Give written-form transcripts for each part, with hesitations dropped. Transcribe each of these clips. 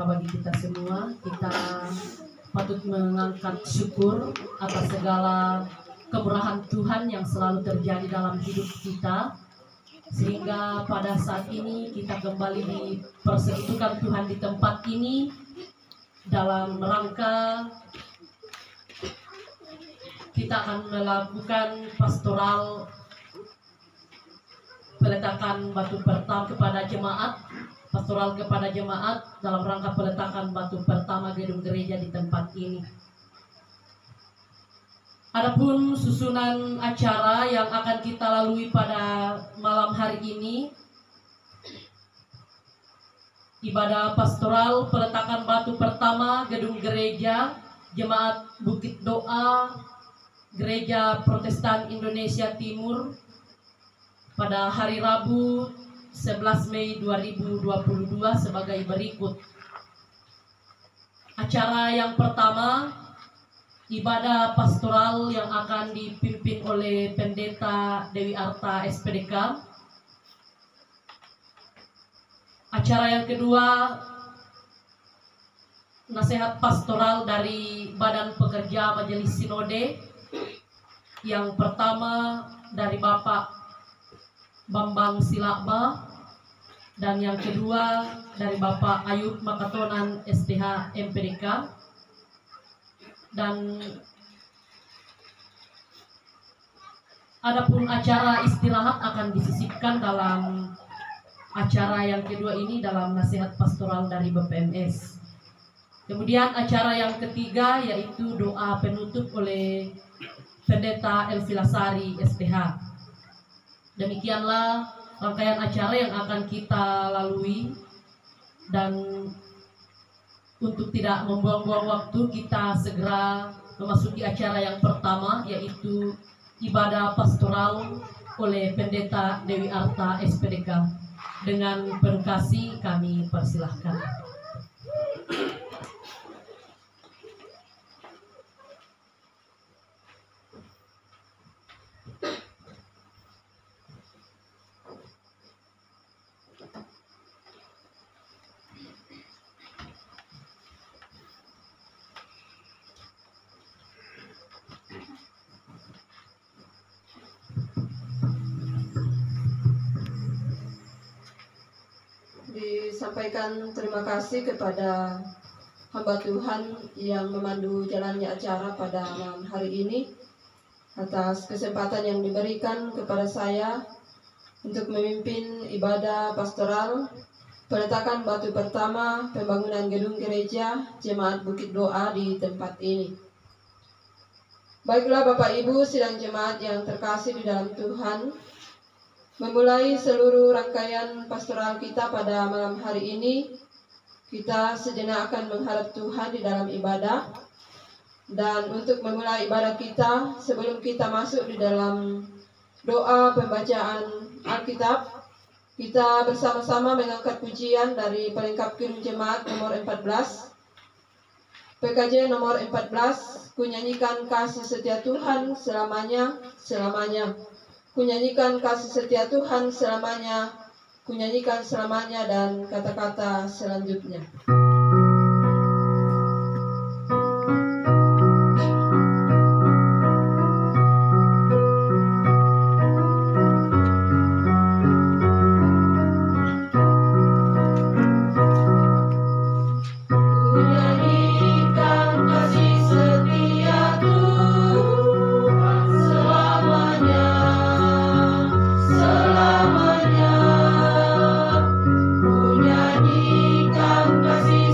berkah bagi kita semua. Kita patut mengangkat syukur atas segala kemurahan Tuhan yang selalu terjadi dalam hidup kita, sehingga pada saat ini kita kembali dipersekutukan Tuhan di tempat ini dalam rangka kita akan melakukan pastoral peletakan batu pertama kepada jemaat, pastoral kepada jemaat dalam rangka peletakan batu pertama gedung gereja di tempat ini. Adapun susunan acara yang akan kita lalui pada malam hari ini, ibadah pastoral peletakan batu pertama gedung gereja Jemaat Bukit Doa Gereja Protestan Indonesia Timur pada hari Rabu 11 Mei 2022 sebagai berikut. Acara yang pertama, ibadah pastoral yang akan dipimpin oleh Pendeta Dewi Arta SPDK. Acara yang kedua, nasihat pastoral dari Badan Pekerja Majelis Sinode. Yang pertama dari Bapak Bambang Silakba, dan yang kedua dari Bapak Ayub Makatonan STH MPDK. Dan adapun acara istirahat akan disisipkan dalam acara yang kedua ini dalam nasihat pastoral dari BPMS. Kemudian acara yang ketiga yaitu doa penutup oleh Pendeta Elvilasari STH. Demikianlah rangkaian acara yang akan kita lalui, dan untuk tidak membuang-buang waktu kita segera memasuki acara yang pertama yaitu ibadah pastoral oleh Pendeta Dewi Arta SPDK. Dengan penuh kasih kami persilahkan. Disampaikan terima kasih kepada hamba Tuhan yang memandu jalannya acara pada malam hari ini atas kesempatan yang diberikan kepada saya untuk memimpin ibadah pastoral peletakan batu pertama pembangunan gedung gereja Jemaat Bukit Doa di tempat ini. Baiklah Bapak Ibu sidang jemaat yang terkasih di dalam Tuhan, memulai seluruh rangkaian pastoral kita pada malam hari ini, kita sejenak akan menghadap Tuhan di dalam ibadah. Dan untuk memulai ibadah kita, sebelum kita masuk di dalam doa pembacaan Alkitab, kita bersama-sama mengangkat pujian dari pelengkap kirim jemaat nomor 14. PKJ nomor 14, ku nyanyikan kasih setia Tuhan selamanya, selamanya. Ku nyanyikan kasih setia Tuhan selamanya, ku nyanyikan selamanya, dan kata-kata selanjutnya. Kasih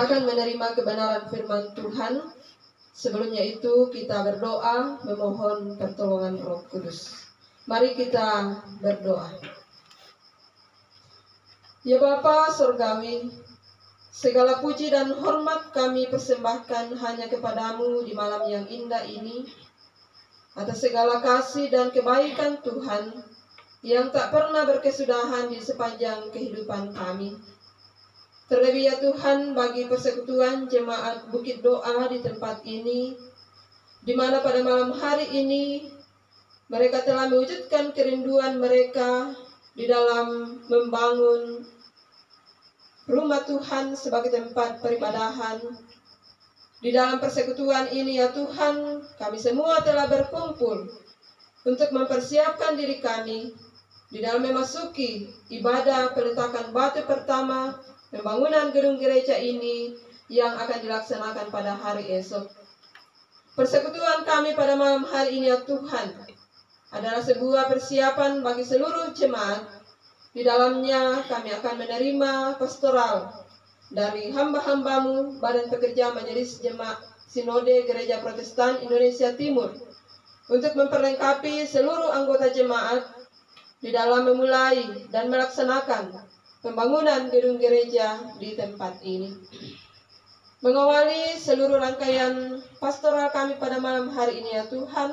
Kita akan menerima kebenaran firman Tuhan. Sebelumnya itu kita berdoa memohon pertolongan Roh Kudus. Mari kita berdoa. Ya Bapa Surgawi, segala puji dan hormat kami persembahkan hanya kepadamu di malam yang indah ini, atas segala kasih dan kebaikan Tuhan yang tak pernah berkesudahan di sepanjang kehidupan kami. Terlebih ya Tuhan bagi persekutuan jemaat Bukit Doa di tempat ini, di mana pada malam hari ini mereka telah mewujudkan kerinduan mereka di dalam membangun rumah Tuhan sebagai tempat peribadahan. Di dalam persekutuan ini ya Tuhan, kami semua telah berkumpul untuk mempersiapkan diri kami di dalam memasuki ibadah peletakan batu pertama pembangunan gedung gereja ini yang akan dilaksanakan pada hari esok. Persekutuan kami pada malam hari ini ya Tuhan adalah sebuah persiapan bagi seluruh jemaat. Di dalamnya kami akan menerima pastoral dari hamba-hambamu Badan Pekerja Majelis Jemaat Sinode Gereja Protestan Indonesia Timur untuk memperlengkapi seluruh anggota jemaat di dalam memulai dan melaksanakan pembangunan gedung gereja di tempat ini. Mengawali seluruh rangkaian pastoral kami pada malam hari ini ya Tuhan,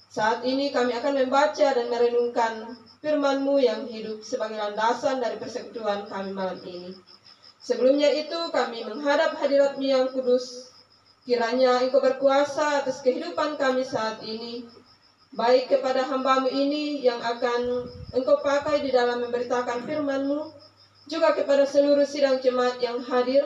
saat ini kami akan membaca dan merenungkan firman-Mu yang hidup sebagai landasan dari persekutuan kami malam ini. Sebelumnya itu kami menghadap hadirat-Mu yang kudus, kiranya Engkau berkuasa atas kehidupan kami saat ini, baik kepada hamba-Mu ini yang akan Engkau pakai di dalam memberitakan firman-Mu, juga kepada seluruh sidang jemaat yang hadir.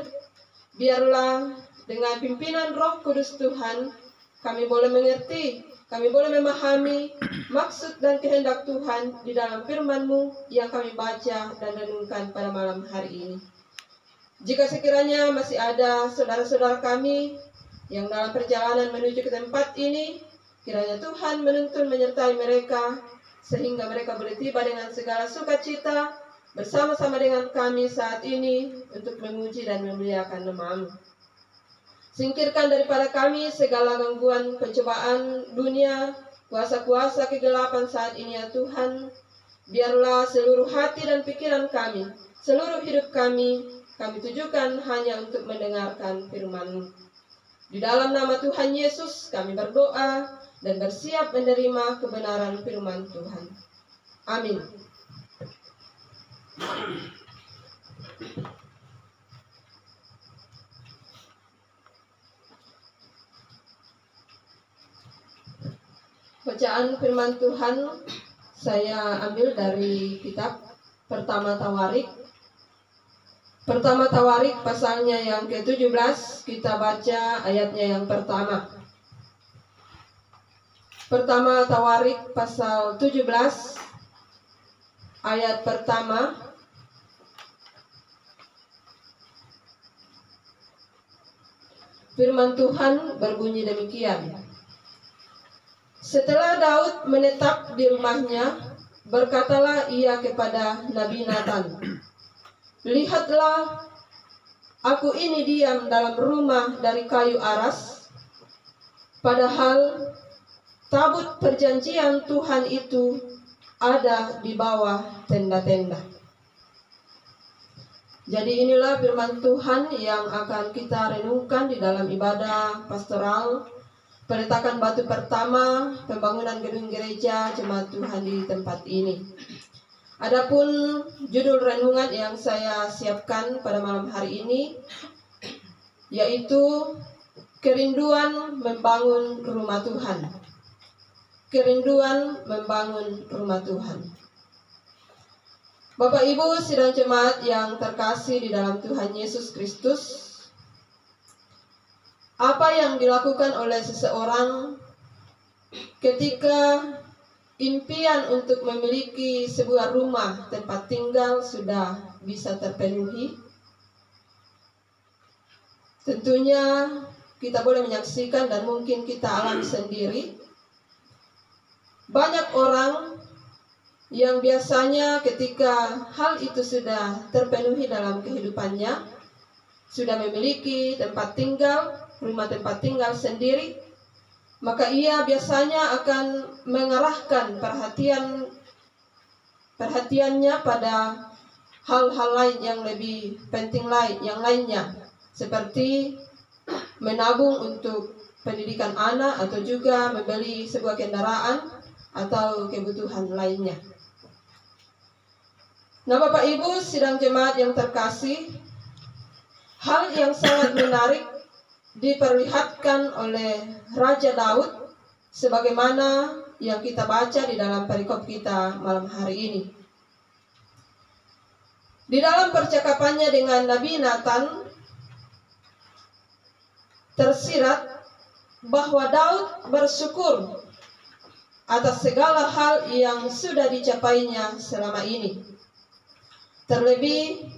Biarlah dengan pimpinan Roh Kudus Tuhan, kami boleh mengerti, kami boleh memahami maksud dan kehendak Tuhan di dalam firman-Mu yang kami baca dan renungkan pada malam hari ini. Jika sekiranya masih ada saudara-saudara kami yang dalam perjalanan menuju ke tempat ini, kiranya Tuhan menuntun menyertai mereka, sehingga mereka boleh tiba dengan segala sukacita bersama-sama dengan kami saat ini untuk memuji dan memuliakan nama-Mu. Singkirkan daripada kami segala gangguan pencobaan dunia, kuasa-kuasa kegelapan saat ini ya Tuhan. Biarlah seluruh hati dan pikiran kami, seluruh hidup kami tujukan hanya untuk mendengarkan firman-Mu. Di dalam nama Tuhan Yesus kami berdoa dan bersiap menerima kebenaran firman Tuhan. Amin. Bacaan firman Tuhan saya ambil dari kitab Pertama Tawarik. Pertama Tawarik pasalnya yang ke-17, kita baca ayatnya yang pertama. Pertama Tawarik pasal 17 ayat pertama. Firman Tuhan berbunyi demikian. Setelah Daud menetap di rumahnya, berkatalah ia kepada Nabi Nathan, "Lihatlah, aku ini diam dalam rumah dari kayu aras, padahal tabut perjanjian Tuhan itu ada di bawah tenda-tenda." Jadi inilah firman Tuhan yang akan kita renungkan di dalam ibadah pastoral peletakan batu pertama pembangunan gedung gereja jemaat Tuhan di tempat ini. Adapun judul renungan yang saya siapkan pada malam hari ini yaitu kerinduan membangun rumah Tuhan. Kerinduan membangun rumah Tuhan. Bapak Ibu sidang jemaat yang terkasih di dalam Tuhan Yesus Kristus, apa yang dilakukan oleh seseorang ketika impian untuk memiliki sebuah rumah tempat tinggal sudah bisa terpenuhi? Tentunya kita boleh menyaksikan dan mungkin kita alami sendiri. Banyak orang yang biasanya ketika hal itu sudah terpenuhi dalam kehidupannya, sudah memiliki tempat tinggal, rumah tempat tinggal sendiri, maka ia biasanya akan mengarahkan perhatiannya pada hal-hal lain yang lebih penting yang lainnya, seperti menabung untuk pendidikan anak atau juga membeli sebuah kendaraan atau kebutuhan lainnya. Nah, Bapak Ibu sidang jemaat yang terkasih, hal yang sangat menarik diperlihatkan oleh Raja Daud sebagaimana yang kita baca di dalam perikop kita malam hari ini. Di dalam percakapannya dengan Nabi Nathan tersirat bahwa Daud bersyukur atas segala hal yang sudah dicapainya selama ini. Terlebih,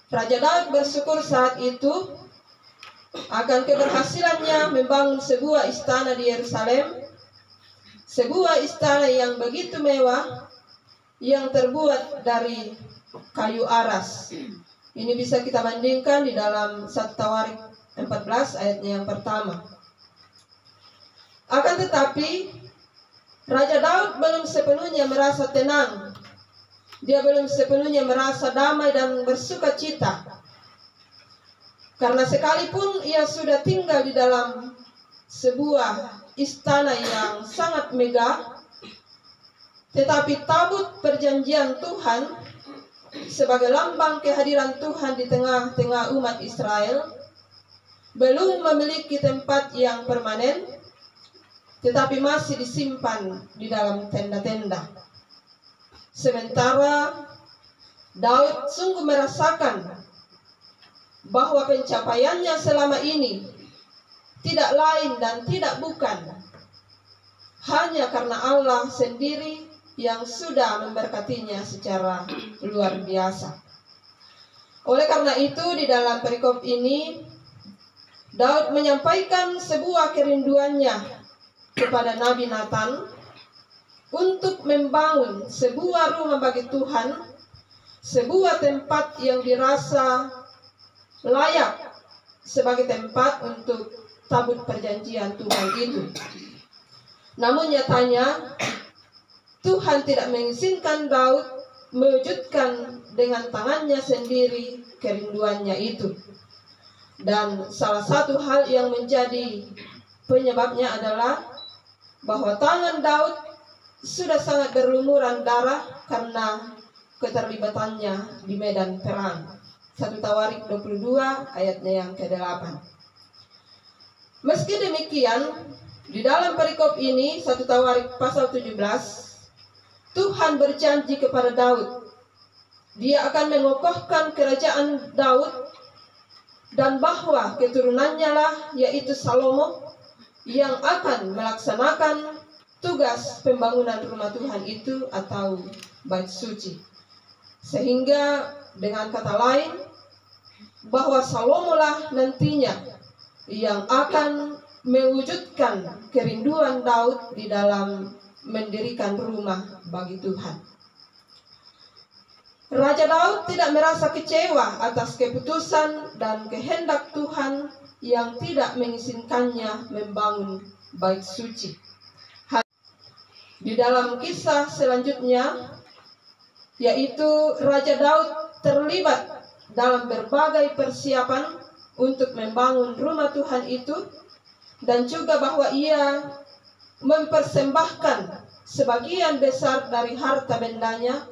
Raja Daud bersyukur saat itu akan keberhasilannya membangun sebuah istana di Yerusalem, sebuah istana yang begitu mewah, yang terbuat dari kayu aras. Ini bisa kita bandingkan di dalam 1 Tawarik 14 ayatnya yang pertama. Akan tetapi, Raja Daud belum sepenuhnya merasa tenang. Dia belum sepenuhnya merasa damai dan bersuka cita. Karena sekalipun ia sudah tinggal di dalam sebuah istana yang sangat megah, tetapi tabut perjanjian Tuhan sebagai lambang kehadiran Tuhan di tengah-tengah umat Israel belum memiliki tempat yang permanen, tetapi masih disimpan di dalam tenda-tenda. Sementara Daud sungguh merasakan bahwa pencapaiannya selama ini tidak lain dan tidak bukan hanya karena Allah sendiri yang sudah memberkatinya secara luar biasa. Oleh karena itu, di dalam perikop ini Daud menyampaikan sebuah kerinduannya kepada Nabi Nathan untuk membangun sebuah rumah bagi Tuhan, sebuah tempat yang dirasa layak sebagai tempat untuk tabut perjanjian Tuhan itu. Namun nyatanya Tuhan tidak mengizinkan Daud mewujudkan dengan tangannya sendiri kerinduannya itu. Dan salah satu hal yang menjadi penyebabnya adalah bahwa tangan Daud sudah sangat berlumuran darah karena keterlibatannya di medan perang. 1 Tawarik 22 ayatnya yang ke-8. Meski demikian, di dalam perikop ini 1 Tawarik pasal 17, Tuhan berjanji kepada Daud, Dia akan mengokohkan kerajaan Daud dan bahwa keturunannya lah, yaitu Salomo, yang akan melaksanakan tugas pembangunan rumah Tuhan itu atau bait suci. Sehingga dengan kata lain, bahwa Salomo lah nantinya yang akan mewujudkan kerinduan Daud di dalam mendirikan rumah bagi Tuhan. Raja Daud tidak merasa kecewa atas keputusan dan kehendak Tuhan yang tidak mengizinkannya membangun bait suci. Di dalam kisah selanjutnya, yaitu Raja Daud terlibat dalam berbagai persiapan untuk membangun rumah Tuhan itu, dan juga bahwa ia mempersembahkan sebagian besar dari harta bendanya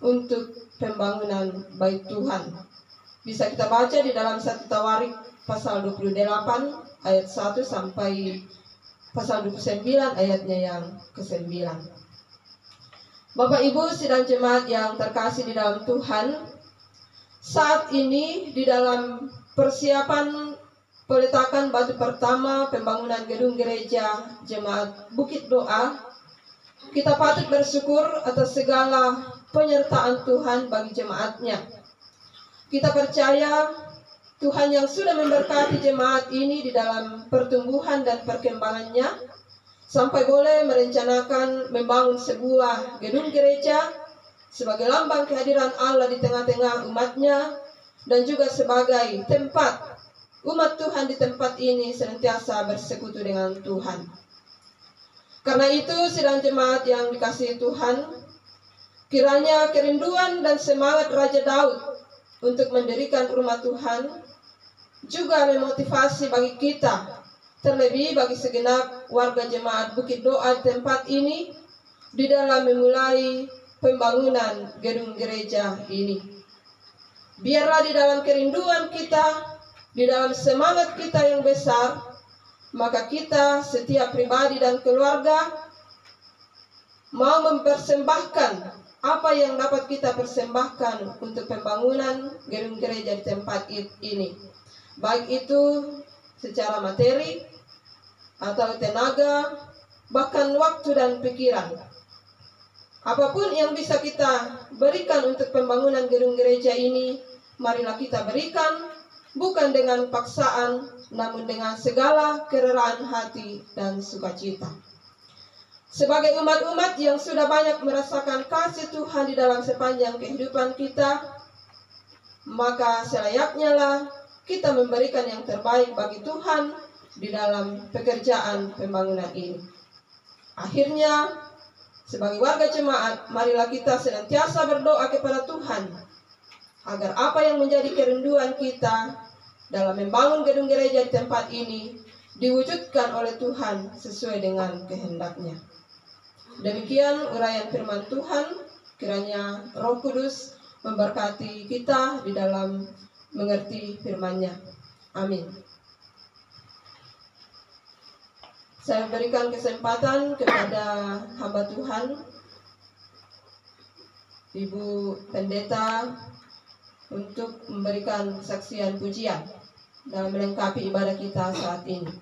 untuk pembangunan bait Tuhan. Bisa kita baca di dalam 1 Tawarik pasal 28 ayat 1 sampai pasal 29 ayatnya yang ke-9. Bapak Ibu sidang jemaat yang terkasih di dalam Tuhan, saat ini di dalam persiapan peletakan batu pertama pembangunan gedung gereja Jemaat Bukit Doa, kita patut bersyukur atas segala penyertaan Tuhan bagi jemaatnya. Kita percaya Tuhan yang sudah memberkati jemaat ini di dalam pertumbuhan dan perkembangannya, sampai boleh merencanakan membangun sebuah gedung gereja sebagai lambang kehadiran Allah di tengah-tengah umatnya, dan juga sebagai tempat umat Tuhan di tempat ini senantiasa bersekutu dengan Tuhan. Karena itu, sidang jemaat yang dikasihi Tuhan, kiranya kerinduan dan semangat Raja Daud untuk mendirikan rumah Tuhan juga memotivasi bagi kita, terlebih bagi segenap warga jemaat Bukit Doa tempat ini, di dalam memulai pembangunan gedung gereja ini. Biarlah di dalam kerinduan kita, di dalam semangat kita yang besar, maka kita setiap pribadi dan keluarga mau mempersembahkan apa yang dapat kita persembahkan untuk pembangunan gedung gereja di tempat ini. Baik itu secara materi atau tenaga, bahkan waktu dan pikiran. Apapun yang bisa kita berikan untuk pembangunan gedung gereja ini, marilah kita berikan, bukan dengan paksaan, namun dengan segala kerelaan hati dan sukacita. Sebagai umat-umat yang sudah banyak merasakan kasih Tuhan di dalam sepanjang kehidupan kita, maka selayaknya lah kita memberikan yang terbaik bagi Tuhan di dalam pekerjaan pembangunan ini. Akhirnya, sebagai warga jemaat, marilah kita senantiasa berdoa kepada Tuhan agar apa yang menjadi kerinduan kita dalam membangun gedung gereja di tempat ini diwujudkan oleh Tuhan sesuai dengan kehendak-Nya. Demikian uraian firman Tuhan, kiranya Roh Kudus memberkati kita di dalam mengerti firman-Nya. Amin. Saya berikan kesempatan kepada hamba Tuhan, Ibu Pendeta, untuk memberikan kesaksian pujian dalam melengkapi ibadah kita saat ini.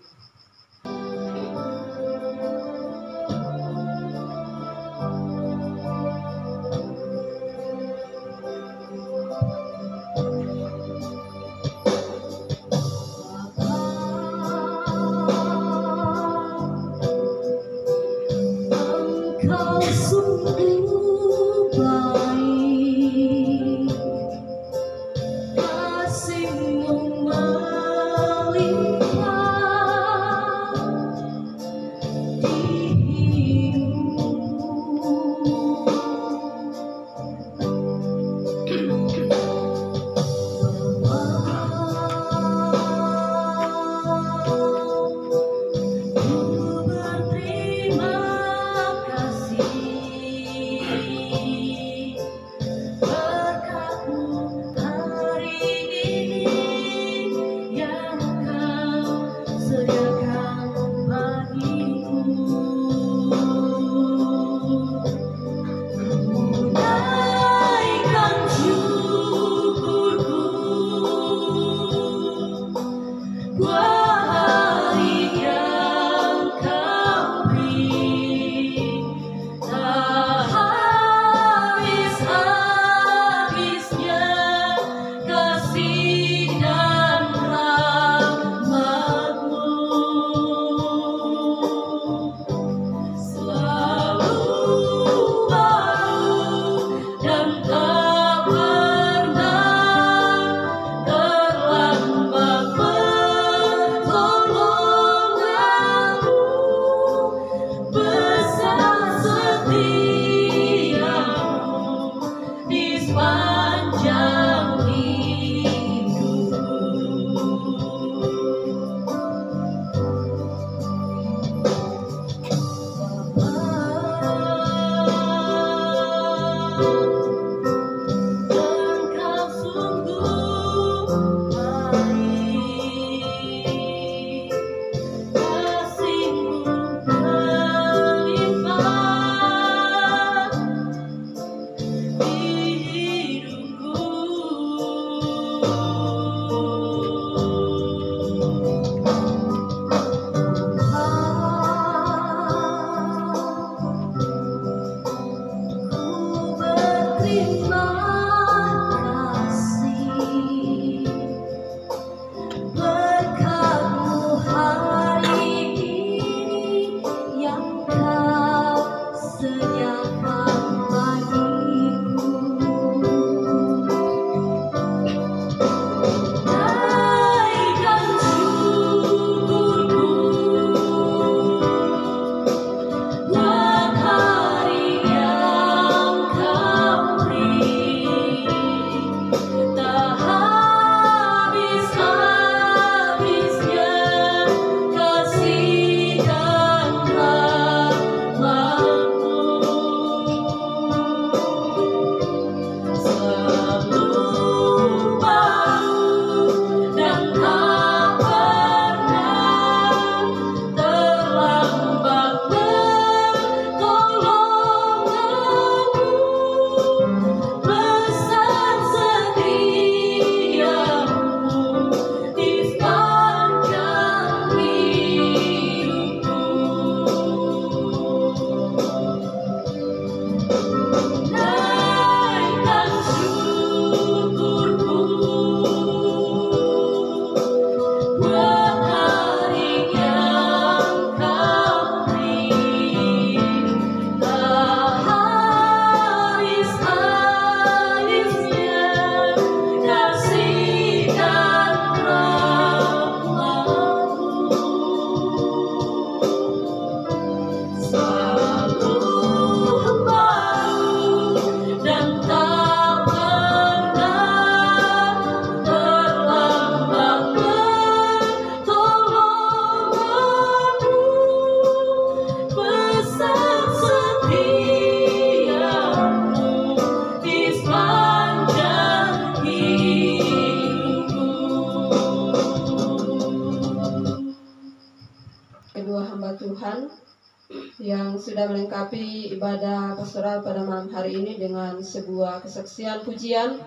yang sudah melengkapi ibadah pastoral pada malam hari ini dengan sebuah kesaksian pujian.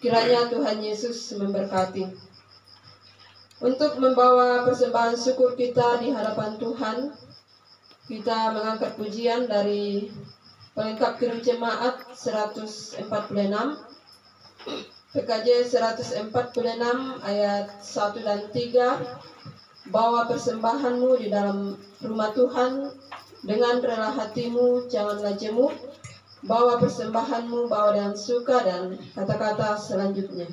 Kiranya Tuhan Yesus memberkati. Untuk membawa persembahan syukur kita di hadapan Tuhan, kita mengangkat pujian dari pelengkap kirim jemaat 146, PKJ 146 ayat 1 dan 3. Bawa persembahanmu di dalam rumah Tuhan dengan rela hatimu, janganlah jemu. Bawa persembahanmu, bawa dengan suka, dan kata-kata selanjutnya.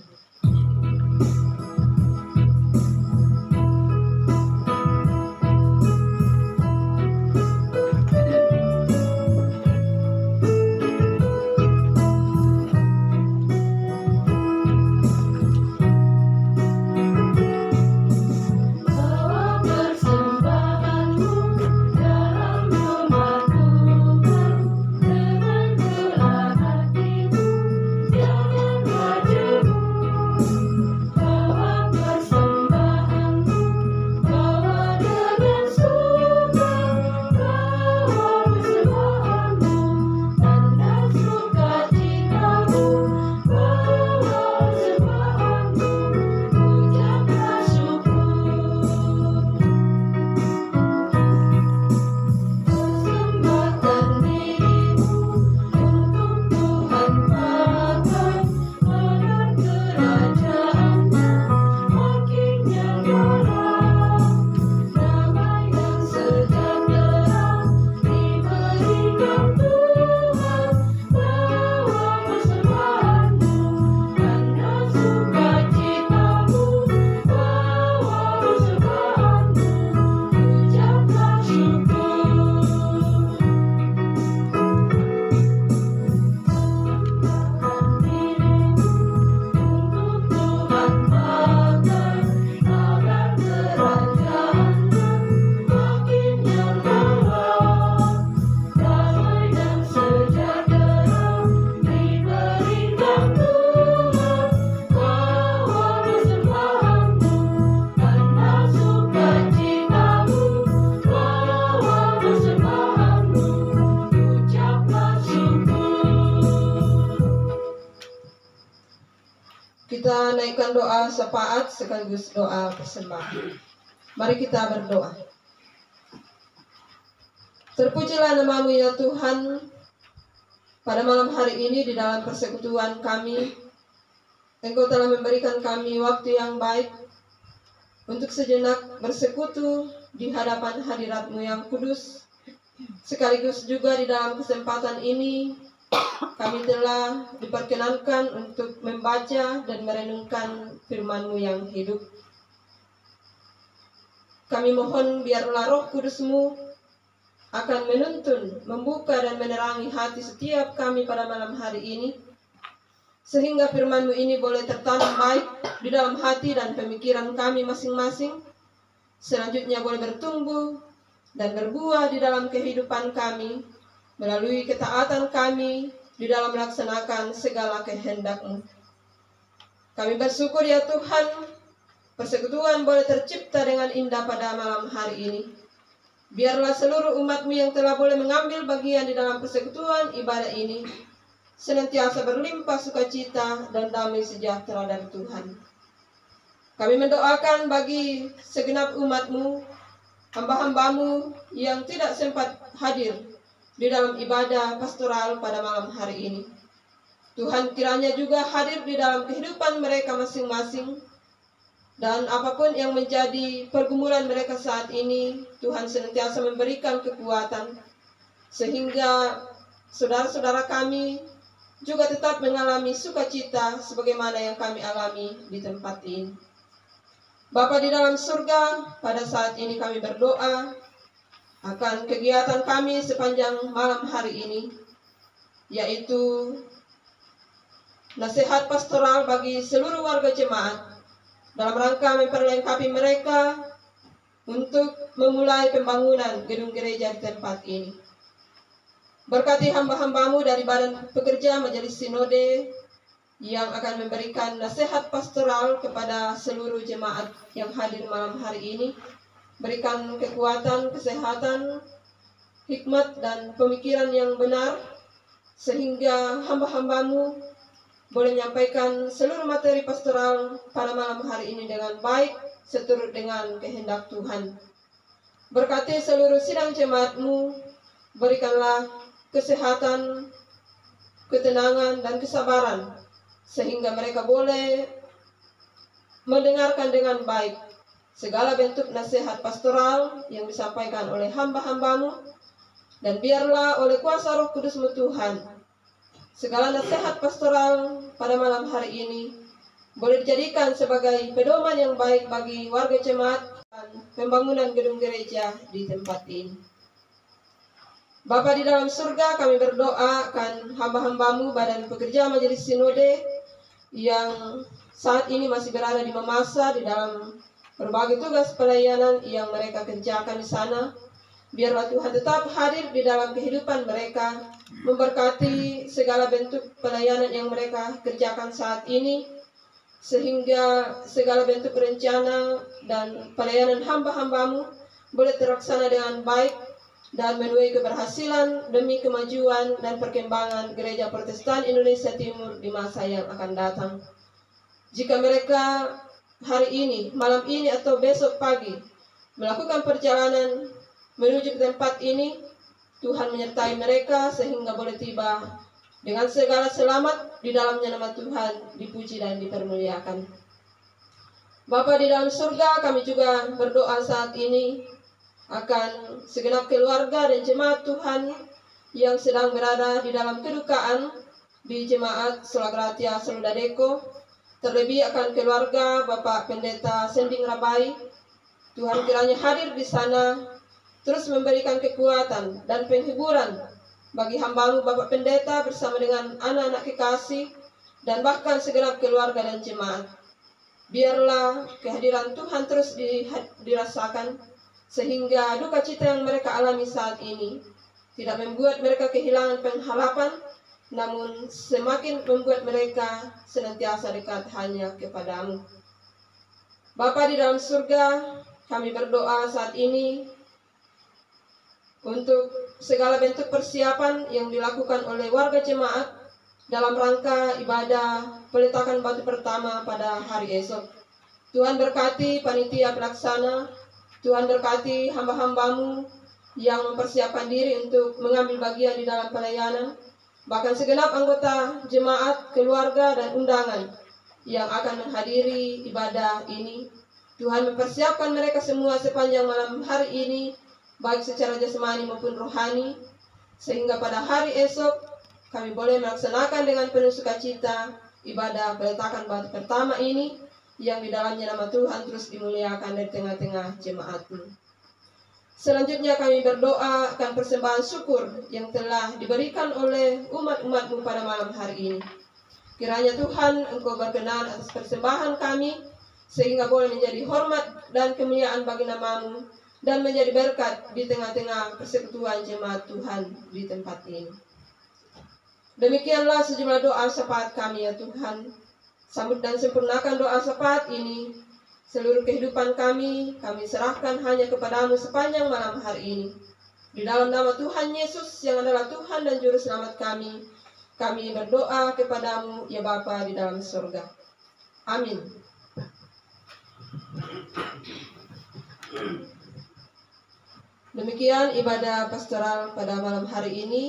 Kita naikkan doa syafaat sekaligus doa persembahan. Mari kita berdoa. Terpujilah nama-Mu ya Tuhan. Pada malam hari ini di dalam persekutuan kami, Engkau telah memberikan kami waktu yang baik untuk sejenak bersekutu di hadapan hadirat-Mu yang kudus. Sekaligus juga di dalam kesempatan ini kami telah diperkenankan untuk membaca dan merenungkan firman-Mu yang hidup. Kami mohon biarlah Roh Kudus-Mu akan menuntun, membuka dan menerangi hati setiap kami pada malam hari ini, sehingga firman-Mu ini boleh tertanam baik di dalam hati dan pemikiran kami masing-masing, selanjutnya boleh bertumbuh dan berbuah di dalam kehidupan kami, melalui ketaatan kami di dalam melaksanakan segala kehendak-Mu. Kami bersyukur ya Tuhan, persekutuan boleh tercipta dengan indah pada malam hari ini. Biarlah seluruh umat-Mu yang telah boleh mengambil bagian di dalam persekutuan ibadah ini senantiasa berlimpah sukacita dan damai sejahtera dari Tuhan. Kami mendoakan bagi segenap umat-Mu, hamba-hamba-Mu yang tidak sempat hadir di dalam ibadah pastoral pada malam hari ini. Tuhan kiranya juga hadir di dalam kehidupan mereka masing-masing, dan apapun yang menjadi pergumulan mereka saat ini, Tuhan senantiasa memberikan kekuatan, sehingga saudara-saudara kami juga tetap mengalami sukacita sebagaimana yang kami alami di tempat ini. Bapa di dalam surga, pada saat ini kami berdoa akan kegiatan kami sepanjang malam hari ini, yaitu nasihat pastoral bagi seluruh warga jemaat dalam rangka memperlengkapi mereka untuk memulai pembangunan gedung gereja di tempat ini. Berkati hamba-hamba-Mu dari Badan Pekerja Majelis Sinode yang akan memberikan nasihat pastoral kepada seluruh jemaat yang hadir malam hari ini. Berikan kekuatan, kesehatan, hikmat dan pemikiran yang benar, sehingga hamba-hambamu boleh menyampaikan seluruh materi pastoral pada malam hari ini dengan baik, seturut dengan kehendak Tuhan. Berkati seluruh sidang jemaatmu, berikanlah kesehatan, ketenangan, dan kesabaran, sehingga mereka boleh mendengarkan dengan baik segala bentuk nasihat pastoral yang disampaikan oleh hamba-hambamu, dan biarlah oleh kuasa Roh Kudus-Mu Tuhan, segala nasihat pastoral pada malam hari ini boleh dijadikan sebagai pedoman yang baik bagi warga jemaat dan pembangunan gedung gereja di tempat ini. Bapa di dalam surga, kami berdoa akan hamba-hambamu Badan Pekerja Majelis Sinode yang saat ini masih berada di Mamasa di dalam berbagai tugas pelayanan yang mereka kerjakan di sana. Biarlah Tuhan tetap hadir di dalam kehidupan mereka, memberkati segala bentuk pelayanan yang mereka kerjakan saat ini, sehingga segala bentuk rencana dan pelayanan hamba-hambamu boleh terlaksana dengan baik dan menuai keberhasilan demi kemajuan dan perkembangan Gereja Protestan Indonesia Timur di masa yang akan datang. Jika mereka hari ini, malam ini, atau besok pagi melakukan perjalanan menuju ke tempat ini, Tuhan menyertai mereka sehingga boleh tiba dengan segala selamat. Di dalamnya nama Tuhan dipuji dan dipermuliakan. Bapa di dalam surga, kami juga berdoa saat ini akan segenap keluarga dan jemaat Tuhan yang sedang berada di dalam kedukaan di Jemaat Solagratia Soludadeko, terlebih akan keluarga Bapak Pendeta Sending Rabai. Tuhan kiranya hadir di sana, terus memberikan kekuatan dan penghiburan bagi hamba-Mu Bapak Pendeta bersama dengan anak-anak kekasih dan bahkan segenap keluarga dan jemaat. Biarlah kehadiran Tuhan terus dirasakan, sehingga duka cita yang mereka alami saat ini tidak membuat mereka kehilangan pengharapan, namun semakin membuat mereka senantiasa dekat hanya kepada-Mu. Bapa di dalam surga, kami berdoa saat ini untuk segala bentuk persiapan yang dilakukan oleh warga jemaat dalam rangka ibadah peletakan batu pertama pada hari esok. Tuhan berkati panitia pelaksana, Tuhan berkati hamba-hamba-Mu yang mempersiapkan diri untuk mengambil bagian di dalam pelayanan, bahkan segenap anggota jemaat, keluarga, dan undangan yang akan menghadiri ibadah ini. Tuhan mempersiapkan mereka semua sepanjang malam hari ini, baik secara jasmani maupun rohani, sehingga pada hari esok kami boleh melaksanakan dengan penuh sukacita ibadah peletakan batu pertama ini, yang di dalamnya nama Tuhan terus dimuliakan dari tengah-tengah jemaat-Mu. Selanjutnya kami berdoa akan persembahan syukur yang telah diberikan oleh umat-umat-Mu pada malam hari ini. Kiranya Tuhan Engkau berkenan atas persembahan kami, sehingga boleh menjadi hormat dan kemuliaan bagi nama-Mu, dan menjadi berkat di tengah-tengah persekutuan jemaat Tuhan di tempat ini. Demikianlah sejumlah doa syafaat kami ya Tuhan. Sambut dan sempurnakan doa syafaat ini. Seluruh kehidupan kami serahkan hanya kepada-Mu sepanjang malam hari ini. Di dalam nama Tuhan Yesus yang adalah Tuhan dan Juru Selamat kami berdoa kepada-Mu ya Bapa di dalam surga. Amin. Demikian ibadah pastoral pada malam hari ini,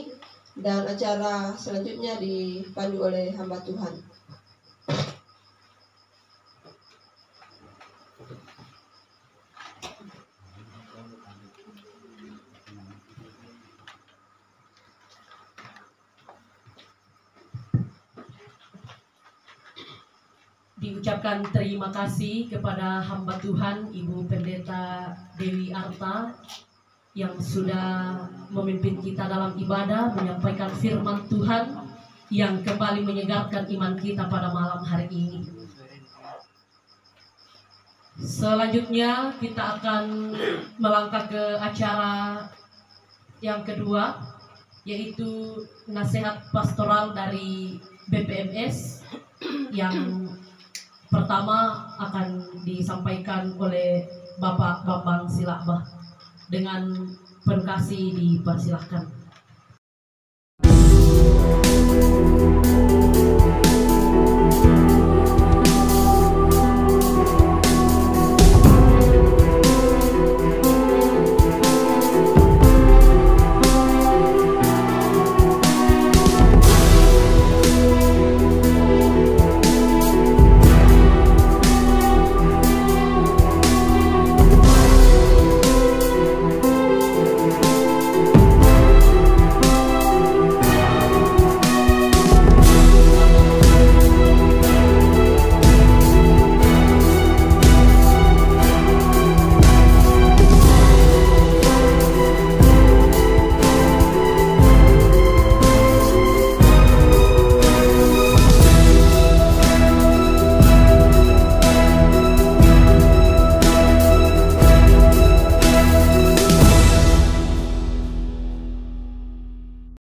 dan acara selanjutnya dipandu oleh hamba Tuhan. Diucapkan terima kasih kepada hamba Tuhan Ibu Pendeta Dewi Arta yang sudah memimpin kita dalam ibadah, menyampaikan firman Tuhan yang kembali menyegarkan iman kita pada malam hari ini. Selanjutnya kita akan melangkah ke acara yang kedua, yaitu nasihat pastoral dari BPMS yang pertama akan disampaikan oleh Bapak Bambang Silakbah dengan penuh kasih dipersilahkan.